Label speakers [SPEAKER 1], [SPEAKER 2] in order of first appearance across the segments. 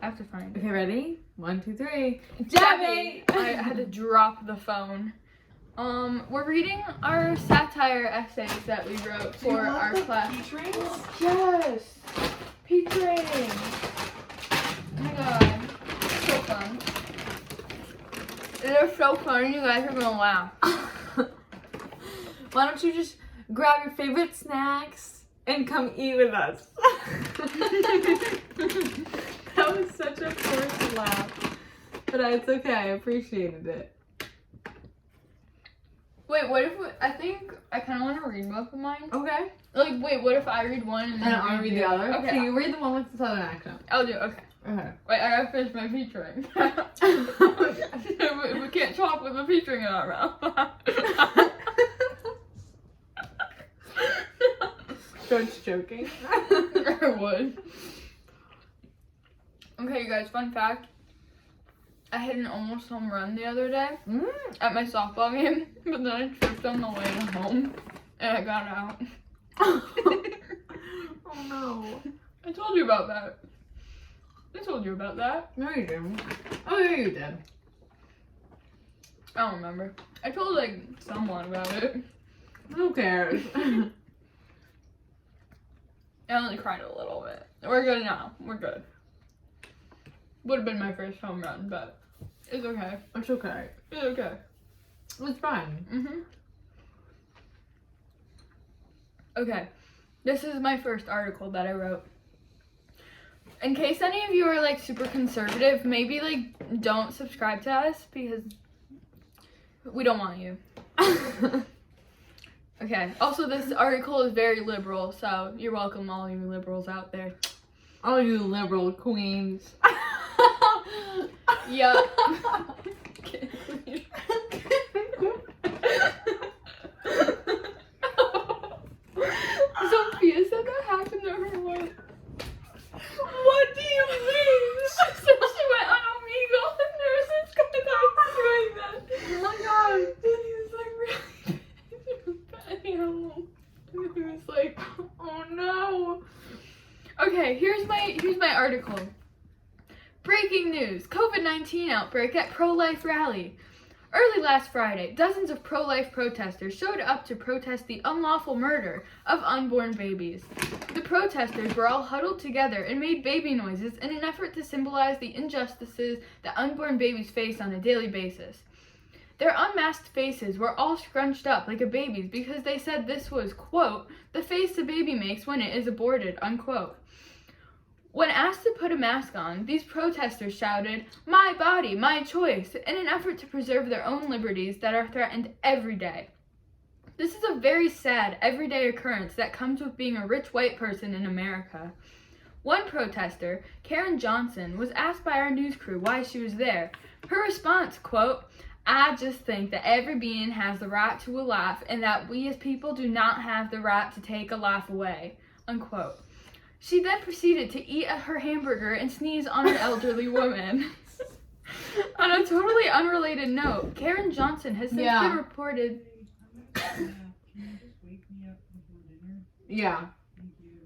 [SPEAKER 1] I have to find it.
[SPEAKER 2] Okay, ready? 1, 2, 3.
[SPEAKER 1] Jabby! I had to drop the phone. We're reading our satire essays that we wrote for our class.
[SPEAKER 2] Peach rings?
[SPEAKER 1] Yes! Peach rings! Oh my god. So fun. They're so funny, you guys are gonna laugh.
[SPEAKER 2] Why don't you just grab your favorite snacks and come eat with us? That was such a forced laugh. But it's okay, I appreciated it.
[SPEAKER 1] Wait, what if I think I kind of want to read both of mine?
[SPEAKER 2] Okay.
[SPEAKER 1] Like, wait, what if I read one and then
[SPEAKER 2] And I'll read the other?
[SPEAKER 1] Okay.
[SPEAKER 2] So you read the one with the southern accent.
[SPEAKER 1] I'll do it, okay.
[SPEAKER 2] Okay.
[SPEAKER 1] Wait, I gotta finish my featuring. We can't talk with a featuring in our mouth.
[SPEAKER 2] George joking.
[SPEAKER 1] I would. Okay, you guys, fun fact. I hit an almost home run the other day at my softball game, but then I tripped on the way home and I got out.
[SPEAKER 2] Oh no.
[SPEAKER 1] I told you about that.
[SPEAKER 2] No, you didn't. Oh, yeah, you did.
[SPEAKER 1] I don't remember. I told, like, someone about it.
[SPEAKER 2] Who cares?
[SPEAKER 1] I only cried a little bit. We're good now. We're good. Would have been my first home run, but it's okay.
[SPEAKER 2] It's okay.
[SPEAKER 1] It's okay.
[SPEAKER 2] It's fine.
[SPEAKER 1] Okay. This is my first article that I wrote. In case any of you are like super conservative, maybe like don't subscribe to us because we don't want you. Okay. Also, this article is very liberal, so you're welcome, all you liberals out there.
[SPEAKER 2] All you liberal queens.
[SPEAKER 1] Yeah. Sophia said that happened to her once.
[SPEAKER 2] What do you mean?
[SPEAKER 1] She said she went on Omegle and there was this guy that was doing that.
[SPEAKER 2] Oh my god.
[SPEAKER 1] And he was like really home. And he was like, oh no. Okay, here's my article. Breaking news, COVID-19 outbreak at pro-life rally. Early last Friday, dozens of pro-life protesters showed up to protest the unlawful murder of unborn babies. The protesters were all huddled together and made baby noises in an effort to symbolize the injustices that unborn babies face on a daily basis. Their unmasked faces were all scrunched up like a baby's because they said this was, quote, the face a baby makes when it is aborted, unquote. When asked to put a mask on, these protesters shouted, "My body, my choice," in an effort to preserve their own liberties that are threatened every day. This is a very sad, everyday occurrence that comes with being a rich white person in America. One protester, Karen Johnson, was asked by our news crew why she was there. Her response, quote, "I just think that every being has the right to a life and that we as people do not have the right to take a life away," unquote. She then proceeded to eat her hamburger and sneeze on an elderly woman. On a totally unrelated note, Karen Johnson has since been reported...
[SPEAKER 3] Can you just wake me up before dinner?
[SPEAKER 2] Yeah.
[SPEAKER 3] Thank you.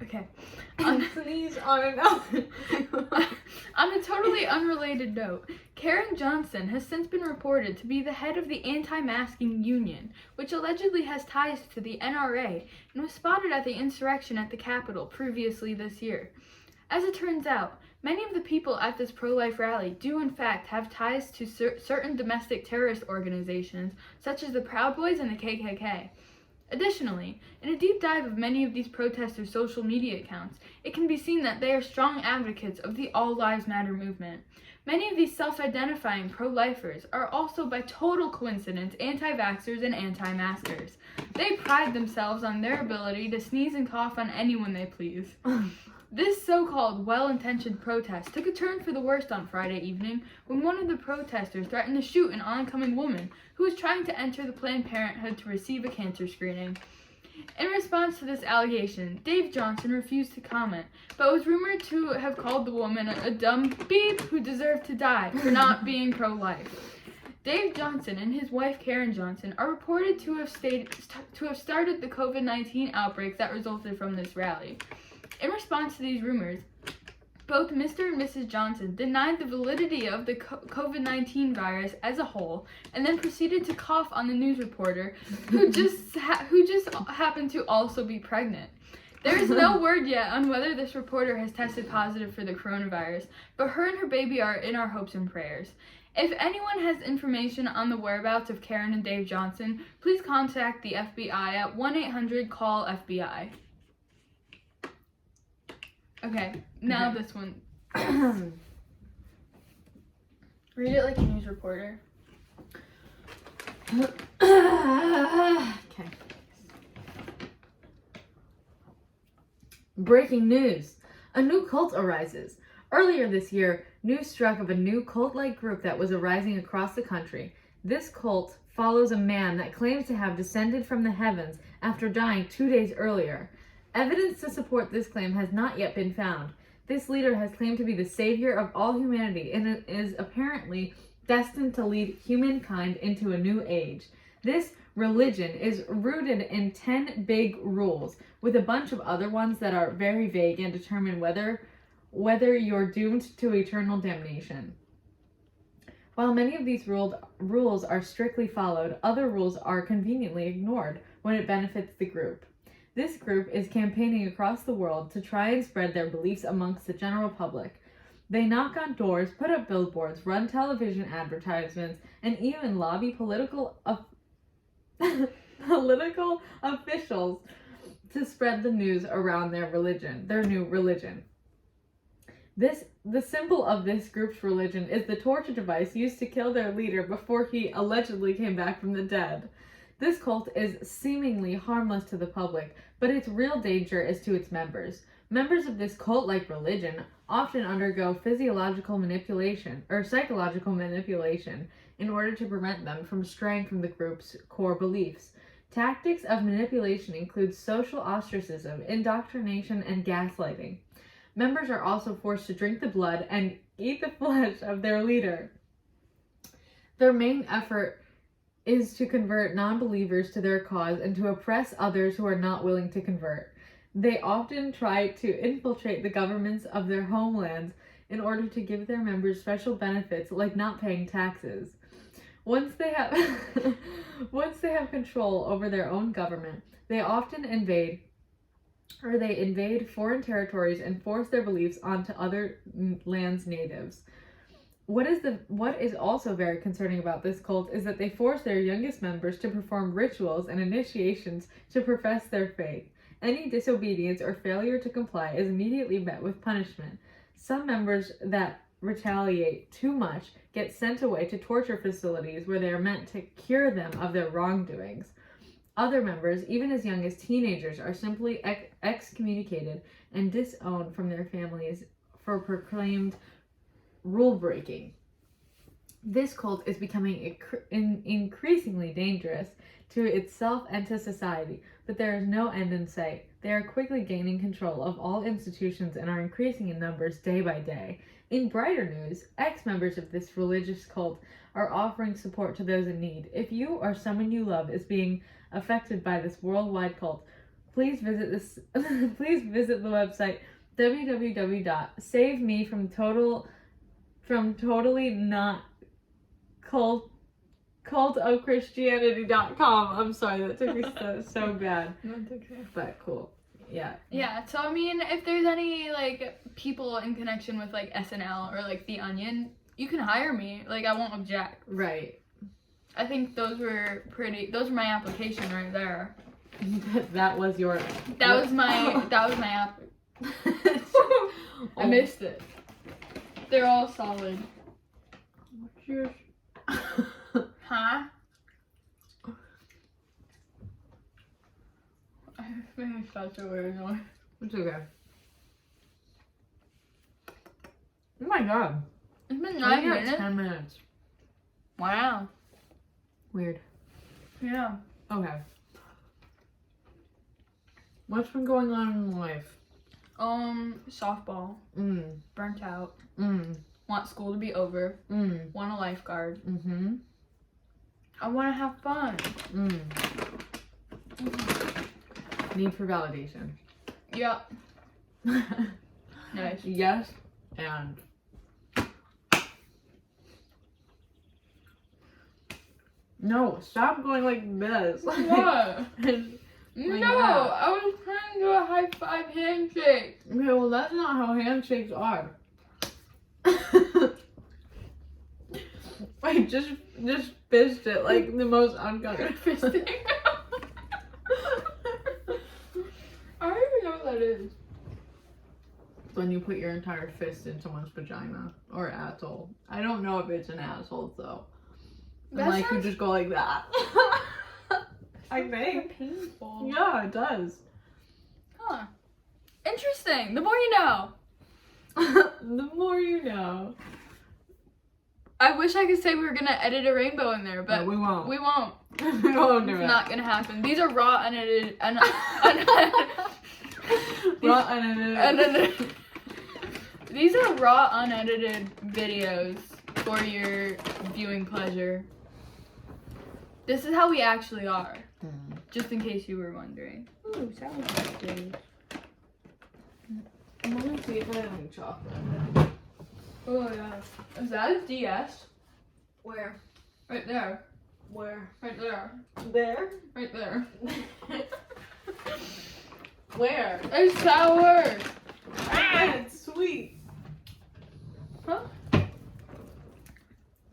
[SPEAKER 1] Okay.
[SPEAKER 2] Sneeze on an elderly woman.
[SPEAKER 1] On a totally unrelated note, Karen Johnson has since been reported to be the head of the anti-masking union, which allegedly has ties to the NRA and was spotted at the insurrection at the Capitol previously this year. As it turns out, many of the people at this pro-life rally do in fact have ties to certain domestic terrorist organizations such as the Proud Boys and the KKK. Additionally, in a deep dive of many of these protesters' social media accounts, it can be seen that they are strong advocates of the All Lives Matter movement. Many of these self-identifying pro-lifers are also, by total coincidence, anti-vaxxers and anti-maskers. They pride themselves on their ability to sneeze and cough on anyone they please. This so-called well-intentioned protest took a turn for the worst on Friday evening when one of the protesters threatened to shoot an oncoming woman who was trying to enter the Planned Parenthood to receive a cancer screening. In response to this allegation, Dave Johnson refused to comment, but was rumored to have called the woman a dumb beep who deserved to die for not being pro-life. Dave Johnson and his wife Karen Johnson are reported to have started the COVID-19 outbreak that resulted from this rally. In response to these rumors, Both Mr. and Mrs. Johnson denied the validity of the COVID-19 virus as a whole, and then proceeded to cough on the news reporter, who just happened to also be pregnant. There is no word yet on whether this reporter has tested positive for the coronavirus, but her and her baby are in our hopes and prayers. If anyone has information on the whereabouts of Karen and Dave Johnson, please contact the FBI at 1-800-CALL-FBI. Okay, now
[SPEAKER 2] Okay.
[SPEAKER 1] this one. Read it like a news reporter.
[SPEAKER 2] Okay. Breaking news. A new cult arises. Earlier this year, news struck of a new cult-like group that was arising across the country. This cult follows a man that claims to have descended from the heavens after dying 2 days earlier. Evidence to support this claim has not yet been found. This leader has claimed to be the savior of all humanity and is apparently destined to lead humankind into a new age. This religion is rooted in 10 big rules, with a bunch of other ones that are very vague and determine whether you're doomed to eternal damnation. While many of these rules are strictly followed, other rules are conveniently ignored when it benefits the group. This group is campaigning across the world to try and spread their beliefs amongst the general public. They knock on doors, put up billboards, run television advertisements, and even lobby political officials to spread the news around their new religion. The symbol of this group's religion is the torture device used to kill their leader before he allegedly came back from the dead. This cult is seemingly harmless to the public, but its real danger is to its members. Members of this cult-like religion often undergo physiological manipulation or psychological manipulation in order to prevent them from straying from the group's core beliefs. Tactics of manipulation include social ostracism, indoctrination, and gaslighting. Members are also forced to drink the blood and eat the flesh of their leader. Their main effort is to convert non-believers to their cause and to oppress others who are not willing to convert. They often try to infiltrate the governments of their homelands in order to give their members special benefits like not paying taxes. Once they have control over their own government, they often invade foreign territories and force their beliefs onto other lands' natives. What is also very concerning about this cult is that they force their youngest members to perform rituals and initiations to profess their faith. Any disobedience or failure to comply is immediately met with punishment. Some members that retaliate too much get sent away to torture facilities where they are meant to cure them of their wrongdoings. Other members, even as young as teenagers, are simply excommunicated and disowned from their families for proclaimed rule breaking. This cult is becoming increasingly dangerous to itself and to society, but there is no end in sight. They are quickly gaining control of all institutions and are increasing in numbers day by day. In brighter news, ex-members of this religious cult are offering support to those in need. If you or someone you love is being affected by this worldwide cult, please visit the website cultofchristianity.com. I'm sorry, that took me so bad.
[SPEAKER 1] That's okay.
[SPEAKER 2] But cool. Yeah.
[SPEAKER 1] Yeah, so I mean, if there's any, like, people in connection with, like, SNL or, like, The Onion, you can hire me. Like, I won't object.
[SPEAKER 2] Right.
[SPEAKER 1] I think those were my application right there.
[SPEAKER 2] That was your...
[SPEAKER 1] That was my app. I missed it. They're all solid.
[SPEAKER 2] What's yours?
[SPEAKER 1] Huh? I think such a weird noise.
[SPEAKER 2] It's okay. Oh my god.
[SPEAKER 1] It's been
[SPEAKER 2] I
[SPEAKER 1] 9
[SPEAKER 2] got
[SPEAKER 1] minutes.
[SPEAKER 2] 10 minutes.
[SPEAKER 1] Wow.
[SPEAKER 2] Weird.
[SPEAKER 1] Yeah.
[SPEAKER 2] Okay. What's been going on in life?
[SPEAKER 1] Softball. Burnt out. Want school to be over. Want a lifeguard. I want to have fun.
[SPEAKER 2] Need for validation.
[SPEAKER 1] Yep. Nice.
[SPEAKER 2] Yes. And no, stop going like this.
[SPEAKER 1] What?
[SPEAKER 2] And- Like
[SPEAKER 1] No,
[SPEAKER 2] that.
[SPEAKER 1] I was trying to do a high five handshake.
[SPEAKER 2] okay, well that's not how handshakes are. Wait, just fist it like the most uncomfortable.
[SPEAKER 1] Fisting. I don't even know what that is.
[SPEAKER 2] When you put your entire fist in someone's vagina or asshole. I don't know if it's an asshole though. And
[SPEAKER 1] That
[SPEAKER 2] like you
[SPEAKER 1] sounds
[SPEAKER 2] just go like that. I think.
[SPEAKER 1] painful.
[SPEAKER 2] Yeah, it does.
[SPEAKER 1] Huh. Interesting. The more you know.
[SPEAKER 2] The more you know.
[SPEAKER 1] I wish I could say we were gonna edit a rainbow in there, but
[SPEAKER 2] But we won't.
[SPEAKER 1] we won't.
[SPEAKER 2] We won't do
[SPEAKER 1] It's
[SPEAKER 2] it.
[SPEAKER 1] not gonna happen. These are raw, unedited,
[SPEAKER 2] Raw unedited.
[SPEAKER 1] unedited. These are raw, unedited videos for your viewing pleasure. This is how we actually are, just in case you were wondering. Ooh, sour patches.
[SPEAKER 2] I want to see if I have any chocolate.
[SPEAKER 1] Oh yeah. Is that a DS?
[SPEAKER 2] Where?
[SPEAKER 1] Right there.
[SPEAKER 2] Where?
[SPEAKER 1] Right there.
[SPEAKER 2] There?
[SPEAKER 1] Right there.
[SPEAKER 2] Where?
[SPEAKER 1] It's sour.
[SPEAKER 2] Ah, it's sweet.
[SPEAKER 1] Huh?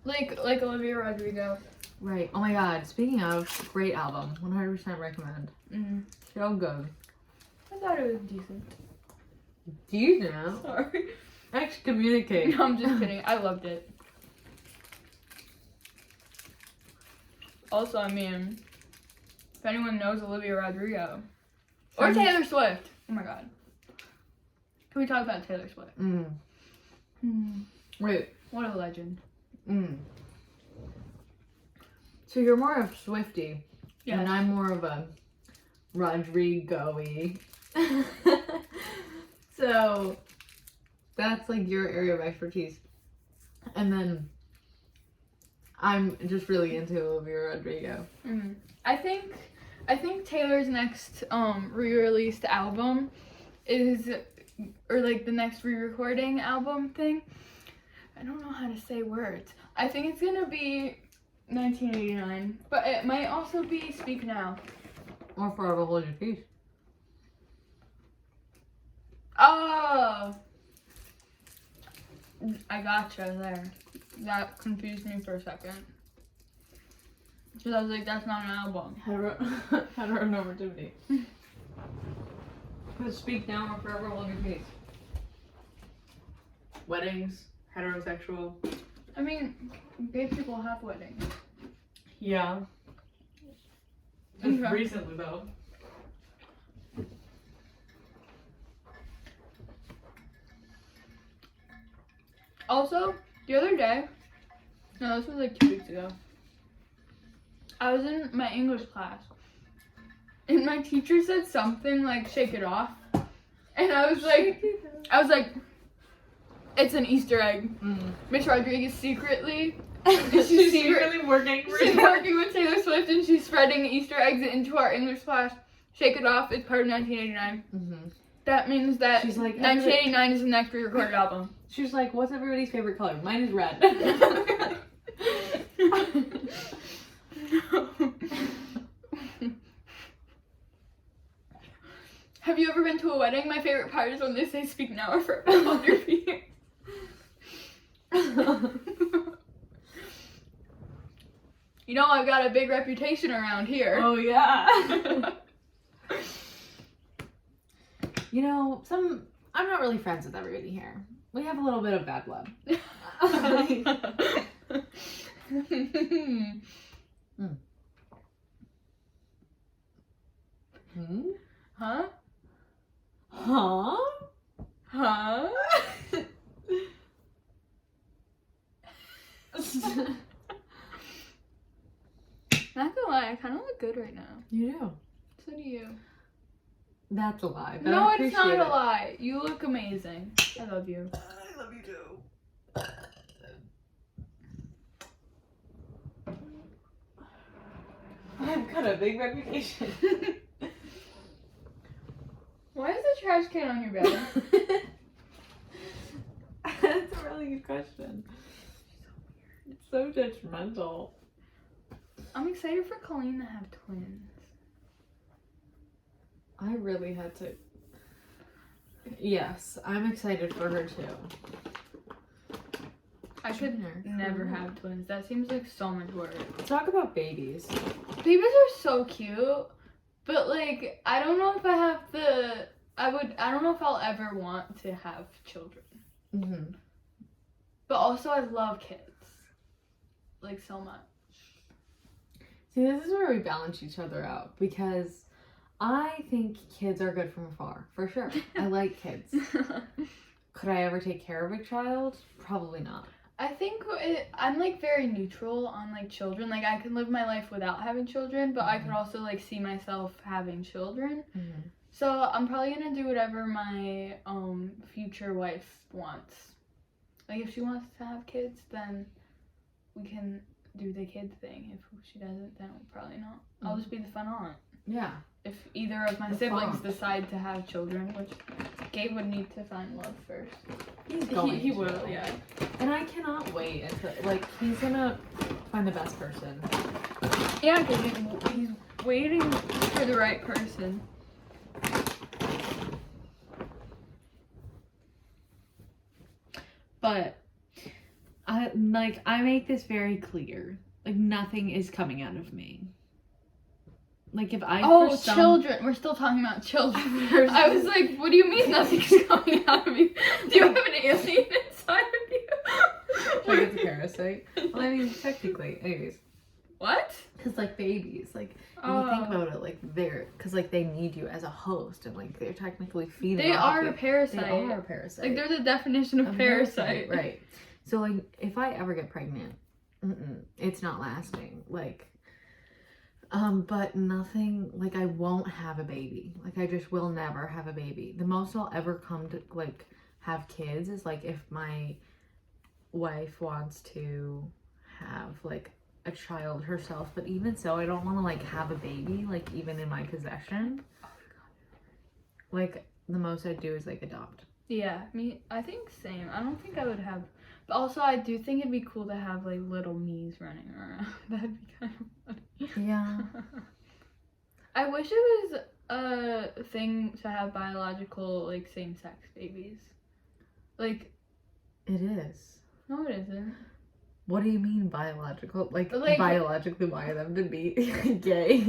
[SPEAKER 1] Like Olivia Rodrigo.
[SPEAKER 2] Right. Oh my god. Speaking of, great album. 100% recommend.
[SPEAKER 1] Mm.
[SPEAKER 2] So good.
[SPEAKER 1] I thought it was decent.
[SPEAKER 2] Do you know?
[SPEAKER 1] Sorry.
[SPEAKER 2] Excommunicate.
[SPEAKER 1] No, I'm just kidding. I loved it. Also, I mean, if anyone knows Olivia Rodrigo or Taylor Swift, oh my god, can we talk about Taylor Swift?
[SPEAKER 2] Wait.
[SPEAKER 1] What a legend.
[SPEAKER 2] So you're more of Swifty,
[SPEAKER 1] Yes.
[SPEAKER 2] and I'm more of a Rodrigo-y. So that's like your area of expertise. And then I'm just really into Olivia Rodrigo.
[SPEAKER 1] I think Taylor's next re-released album is, or like the next re-recording album thing. I don't know how to say words. I think it's gonna be 1989, but it might also be Speak Now.
[SPEAKER 2] Or Forever Hold Your Peace.
[SPEAKER 1] Oh, I gotcha there. That confused me for a second. Because I was like, that's not an album.
[SPEAKER 2] Heteronormativity. But Speak Now or Forever Hold Your Peace. Weddings, heterosexual.
[SPEAKER 1] I mean, gay people have weddings.
[SPEAKER 2] Yeah. Just
[SPEAKER 1] Okay.
[SPEAKER 2] recently though.
[SPEAKER 1] Also, the other day, no, this was like 2 weeks ago, I was in my English class, and my teacher said something like, shake it off, and I was like, it's an Easter egg. Miss Rodriguez secretly,
[SPEAKER 2] She's secretly working for
[SPEAKER 1] she's
[SPEAKER 2] you.
[SPEAKER 1] working with Taylor Swift, and she's spreading Easter eggs into our English class. Shake it off, it's part of 1989. That means that
[SPEAKER 2] She's like,
[SPEAKER 1] 1989 is the next re-recorded album.
[SPEAKER 2] She's like, what's everybody's favorite color? Mine is red.
[SPEAKER 1] Have you ever been to a wedding? My favorite part is when they say speak now or forever hold your peace. You know, I've got a big reputation around here.
[SPEAKER 2] Oh yeah. You know, I'm not really friends with everybody here. We have a little bit of bad blood.
[SPEAKER 1] Huh?
[SPEAKER 2] Huh?
[SPEAKER 1] Huh? Not gonna lie, I kind of look good right now.
[SPEAKER 2] You do.
[SPEAKER 1] So do you.
[SPEAKER 2] That's a lie. But
[SPEAKER 1] No,
[SPEAKER 2] I
[SPEAKER 1] it's not
[SPEAKER 2] appreciate
[SPEAKER 1] a
[SPEAKER 2] it.
[SPEAKER 1] lie. You look amazing. I love you.
[SPEAKER 2] I love you too. I've got a big reputation.
[SPEAKER 1] Why is the trash can on your bed?
[SPEAKER 2] really good question. It's so judgmental.
[SPEAKER 1] I'm excited for Colleen to have twins.
[SPEAKER 2] I really had to. Yes, I'm excited for her too.
[SPEAKER 1] I could never have twins. That seems like so much work.
[SPEAKER 2] Talk about babies.
[SPEAKER 1] Babies are so cute, but like I don't know if I have the. I don't know if I'll ever want to have children.
[SPEAKER 2] Mm-hmm.
[SPEAKER 1] But also, I love kids, like so much.
[SPEAKER 2] See, this is where we balance each other out because I think kids are good from afar, for sure. I like kids. Could I ever take care of a child? Probably not.
[SPEAKER 1] I think I'm like very neutral on like children. Like I can live my life without having children, but I could also like see myself having children.
[SPEAKER 2] Mm-hmm.
[SPEAKER 1] So I'm probably gonna do whatever my future wife wants. Like if she wants to have kids, then we can do the kid thing. If she doesn't, then probably not. I'll just be the fun aunt.
[SPEAKER 2] Yeah.
[SPEAKER 1] If either of my
[SPEAKER 2] The
[SPEAKER 1] siblings
[SPEAKER 2] font.
[SPEAKER 1] decide to have children, which Gabe would need to find love first.
[SPEAKER 2] He's going
[SPEAKER 1] He
[SPEAKER 2] to.
[SPEAKER 1] will, yeah.
[SPEAKER 2] And I cannot wait until, like, he's gonna find the best person.
[SPEAKER 1] Yeah, because he's waiting for the right person.
[SPEAKER 2] But I make this very clear. Like nothing is coming out of me. Like if I
[SPEAKER 1] Children. We're still talking about children.
[SPEAKER 2] For
[SPEAKER 1] I was like, what do you mean nothing's coming out of you? Do you have an alien inside of you?
[SPEAKER 2] like it's a parasite. Well, I mean technically, anyways.
[SPEAKER 1] What?
[SPEAKER 2] Because like babies, like if you think about it, like because like they need you as a host, and like they're technically feeding.
[SPEAKER 1] They
[SPEAKER 2] off
[SPEAKER 1] are
[SPEAKER 2] you.
[SPEAKER 1] a parasite.
[SPEAKER 2] They are a parasite.
[SPEAKER 1] Like they're the definition of parasite.
[SPEAKER 2] Right. So like if I ever get pregnant, it's not lasting. Like, but nothing. Like I won't have a baby. Like I just will never have a baby. The most I'll ever come to like have kids is like if my wife wants to have like a child herself, but even so I don't want to like have a baby like even in my possession. Like the most I'd do is like adopt.
[SPEAKER 1] Yeah, I think same. I don't think I would have, but also I do think it'd be cool to have like little me's running around. That'd be kind of funny.
[SPEAKER 2] Yeah.
[SPEAKER 1] I wish it was a thing to have biological like same-sex babies. Like
[SPEAKER 2] It is.
[SPEAKER 1] no, it isn't.
[SPEAKER 2] What do you mean biological? Like biologically wire them to be gay?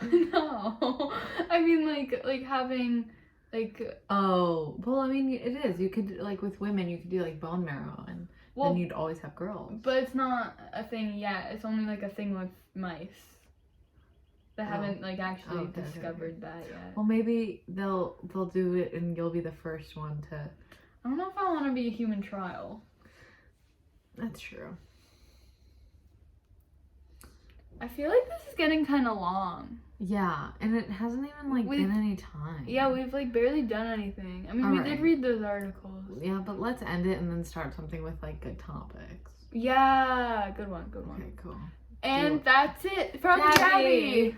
[SPEAKER 1] No, I mean like having like.
[SPEAKER 2] Oh, well, I mean it is. You could like with women, you could do like bone marrow, and then you'd always have girls.
[SPEAKER 1] But it's not a thing yet. It's only like a thing with mice. They haven't like actually discovered that yet.
[SPEAKER 2] Well, maybe they'll do it, and you'll be the first one to.
[SPEAKER 1] I don't know if I want to be a human trial.
[SPEAKER 2] That's true.
[SPEAKER 1] I feel like this is getting kind of long.
[SPEAKER 2] Yeah, and it hasn't even like been any time.
[SPEAKER 1] Yeah, we've like barely done anything. I mean, we did read those articles.
[SPEAKER 2] Yeah, but let's end it and then start something with like good topics.
[SPEAKER 1] Yeah, good one.
[SPEAKER 2] Okay, cool.
[SPEAKER 1] And that's it from
[SPEAKER 2] Gabby.
[SPEAKER 1] Gabby.